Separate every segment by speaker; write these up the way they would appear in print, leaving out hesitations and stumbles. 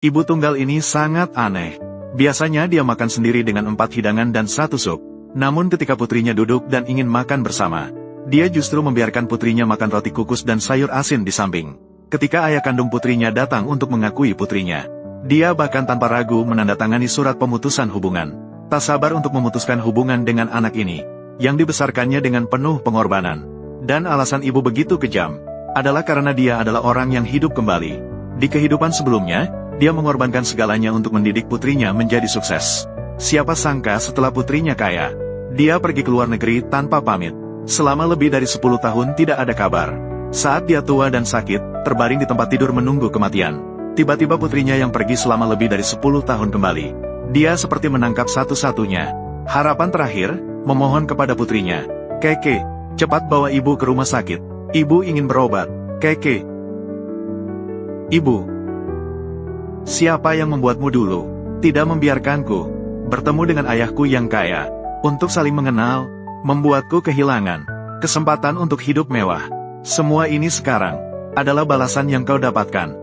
Speaker 1: Ibu tunggal ini sangat aneh. Biasanya dia makan sendiri dengan 4 hidangan dan 1 sup. Namun ketika putrinya duduk dan ingin makan bersama, dia justru membiarkan putrinya makan roti kukus dan sayur asin di samping. Ketika ayah kandung putrinya datang untuk mengakui putrinya, dia bahkan tanpa ragu menandatangani surat pemutusan hubungan. Tak sabar untuk memutuskan hubungan dengan anak ini, yang dibesarkannya dengan penuh pengorbanan. Dan alasan ibu begitu kejam, adalah karena dia adalah orang yang hidup kembali. Di kehidupan sebelumnya, dia mengorbankan segalanya untuk mendidik putrinya menjadi sukses. Siapa sangka setelah putrinya kaya, dia pergi ke luar negeri tanpa pamit. Selama lebih dari 10 tahun tidak ada kabar. Saat dia tua dan sakit, terbaring di tempat tidur menunggu kematian. Tiba-tiba putrinya yang pergi selama lebih dari 10 tahun kembali. Dia seperti menangkap satu-satunya harapan terakhir, memohon kepada putrinya, "Keke, cepat bawa ibu ke rumah sakit. Ibu ingin berobat, Keke." "Ibu, siapa yang membuatmu dulu tidak membiarkanku bertemu dengan ayahku yang kaya, untuk saling mengenal, membuatku kehilangan kesempatan untuk hidup mewah. Semua ini sekarang adalah balasan yang kau dapatkan."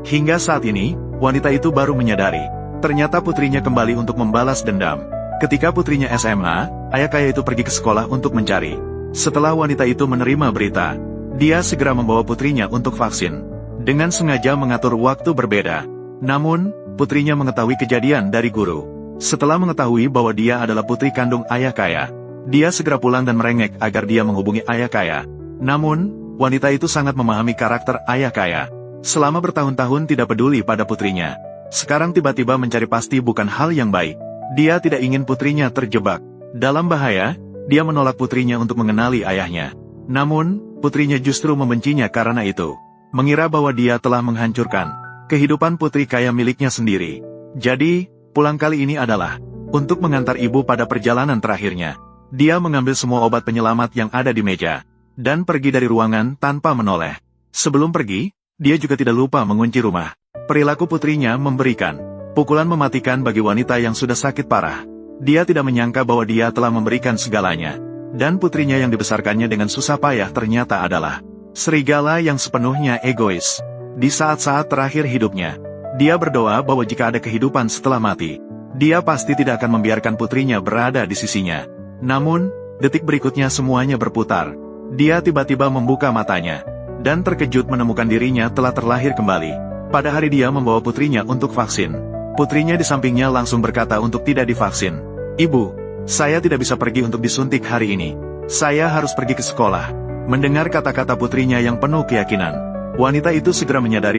Speaker 1: Hingga saat ini, wanita itu baru menyadari, ternyata putrinya kembali untuk membalas dendam. Ketika putrinya SMA, ayah kaya itu pergi ke sekolah untuk mencari. Setelah wanita itu menerima berita, dia segera membawa putrinya untuk vaksin. Dengan sengaja mengatur waktu berbeda. Namun, putrinya mengetahui kejadian dari guru. Setelah mengetahui bahwa dia adalah putri kandung ayah kaya, dia segera pulang dan merengek agar dia menghubungi ayah kaya. Namun, wanita itu sangat memahami karakter ayah kaya. Selama bertahun-tahun tidak peduli pada putrinya. Sekarang tiba-tiba mencari pasti bukan hal yang baik. Dia tidak ingin putrinya terjebak dalam bahaya. Dia menolak putrinya untuk mengenali ayahnya. Namun, putrinya justru membencinya karena itu. Mengira bahwa dia telah menghancurkan kehidupan putri kaya miliknya sendiri. Jadi, pulang kali ini adalah untuk mengantar ibu pada perjalanan terakhirnya. Dia mengambil semua obat penyelamat yang ada di meja, dan pergi dari ruangan tanpa menoleh. Sebelum pergi, dia juga tidak lupa mengunci rumah. Perilaku putrinya memberikan pukulan mematikan bagi wanita yang sudah sakit parah. Dia tidak menyangka bahwa dia telah memberikan segalanya. Dan putrinya yang dibesarkannya dengan susah payah ternyata adalah serigala yang sepenuhnya egois. Di saat-saat terakhir hidupnya, dia berdoa bahwa jika ada kehidupan setelah mati, dia pasti tidak akan membiarkan putrinya berada di sisinya. Namun, detik berikutnya semuanya berputar. Dia tiba-tiba membuka matanya, dan terkejut menemukan dirinya telah terlahir kembali. Pada hari dia membawa putrinya untuk vaksin, putrinya di sampingnya langsung berkata untuk tidak divaksin. "Ibu, saya tidak bisa pergi untuk disuntik hari ini. Saya harus pergi ke sekolah." Mendengar kata-kata putrinya yang penuh keyakinan, wanita itu segera menyadari